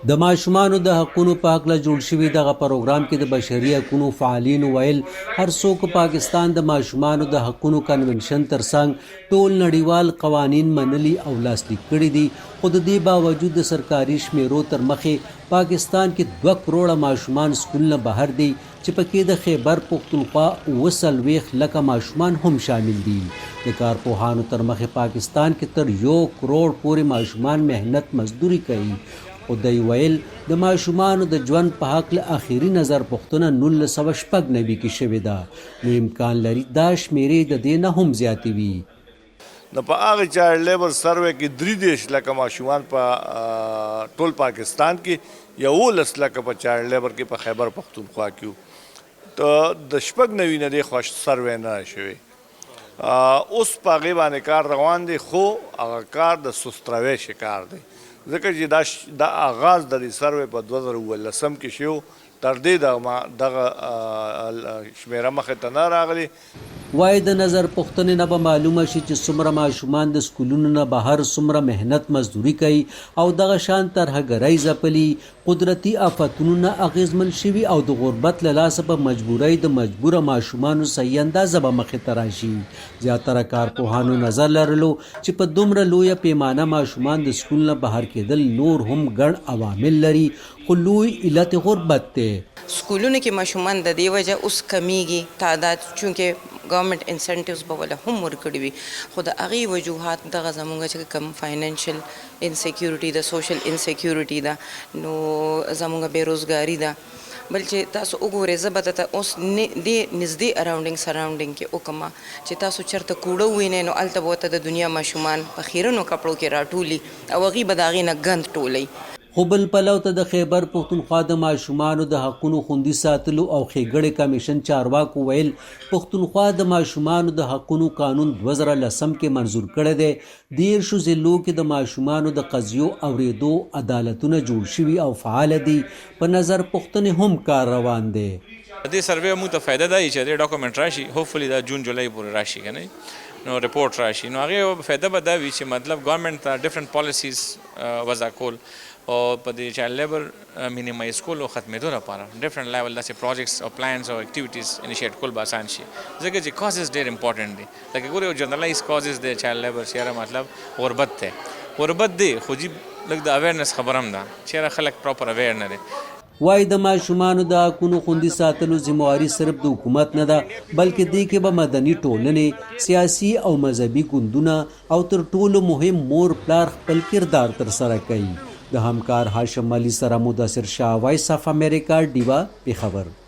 د ماشومانو د حقونو په هکله جوړ شوي دغه پروګرام کې د بشري حقونو فعالینو ویل هر څوک پاکستان د ماشومانو د حقونو کنونشن ترڅنګ ټول نړیوال قوانین منلي او لاسلیک کړي دي، خو د دې باوجود د سرکاري شمېرو تر مخې پاکستان کې 2 کروړه ماشومان سکول نه بهر دي چې پکې د خیبر پښتونخوا 40 لکه ماشومان هم شامل دي. د کارپوهانو تر مخې پاکستان کې تر 1 کروړ پورې ماشومان مهنت مزدوري کوي. خو دوی ویل د ماشومانو د ژوند په هکله اخري نظر پوښتنه 1996 کې شوې ده، نو امکان لري دا شمېرې د دې نه هم زیاتې وي. نو په هغه چایلډ لیبر سروې کې 33 لکه ماشومان په ټول پاکستان کې 11 لکه په چایلډ لیبر کې په خیبر پښتونخوا کې ته د 96 نه دی خوښ سروې نه شوی. اوس په هغې باندې کار روان دی، خو هغه کار د سستروي شکار دی، ځکه چې دا آغاز د دې سروې په 2019 کې شو، تر دې دغه شمېره مخې ته نه راغلي. وايي د نظر پوښتنې نه به معلومه شي چې څومره ماشومان د سکولونو نه بهر څومره مهنت مزدوري کوي او دغه شان ترهګرۍ ځپلي، قدرتي آفتونو نه اغېزمن شوي او د غربت له لاسه په مجبورۍ د مجبوره ماشومانو صحیح اندازه به مخې ته راشي. زیاتره کارپوهانو نظر لرلو چې په دومره لویه پیمانه ماشومان د سکول نه بهر کېدل نور هم ګڼ عوامل لري، خو لوی علت غربت دی. سکولونو کې ماشومان د دې وجه اوس کمیږي تعداد، چونکې ګورنمنټ انسنټیوز به ولا هم ورکړي وي، خو د هغې وجوهات دغه زموږ چې کوم فاینانشل انسیکیورټي ده، سوشل انسیکیورټي ده، نو زموږ بېروزګاري ده. بل چې تاسو وګورئ، زه به درته اوس دې نږدې اراونډنګ سراونډنګ کې وکړم چې تاسو چېرته کوړه ووینئ، نو هلته به ورته د دنیا ماشومان په خیرنو کپړو کې راټولي او هغوی به د هغې نه ګند ټولوي. خو بل پلو ته د خیبر پښتونخوا د ماشومانو د حقونو خوندي ساتلو او ښېګړې کمیشن چارواکو ویل پښتونخوا د ماشومانو د حقونو قانون 2010 کې منظور کړی دی. 13 ضلعو کې د ماشومانو د قضیو اورېدو عدالتونه جوړ شوي او فعال دي. په نظر پوښتنې هم کار روان دی. دې سروې موږ ته فایده دی چې دې ډاکومنټ راشي، هوپفلی دا جون جولای پورې راشي که نه، نو رپورټ راشي، نو هغې فایده به دا وي چې مطلب ګورنمنټ ته ډفرنټ پالیسیز وضع کول او په دې چایلډ لیبر مینیمایز کول او ختمېدو لپاره ډفرنټ لیول داسې پروجیکټس او پلانز او اکټیویټیز انیشیټ کول به اسان شي، ځکه چې کازز ډېر امپورټنټ دي. لکه ګورئ یو جنرلایز کازز دی چایلډ لیبر چې یاره مطلب غربت دی، خو جي لږ د اویرنس خبره هم ده چې یاره خلک پراپر اویر نه دي. وايي د ماشومانو د حقونو خوندي ساتلو ذمہواري صرف د حکومت نه ده، بلکې دې کې به مدني ټولنې، سیاسي او مذهبي ګوندونه او تر ټولو مهم مور پلار خپل کردار ترسره کوي. د همکار هاشم سره مدثر شاه، وایس اف امریکا، ډیوا، پېښور.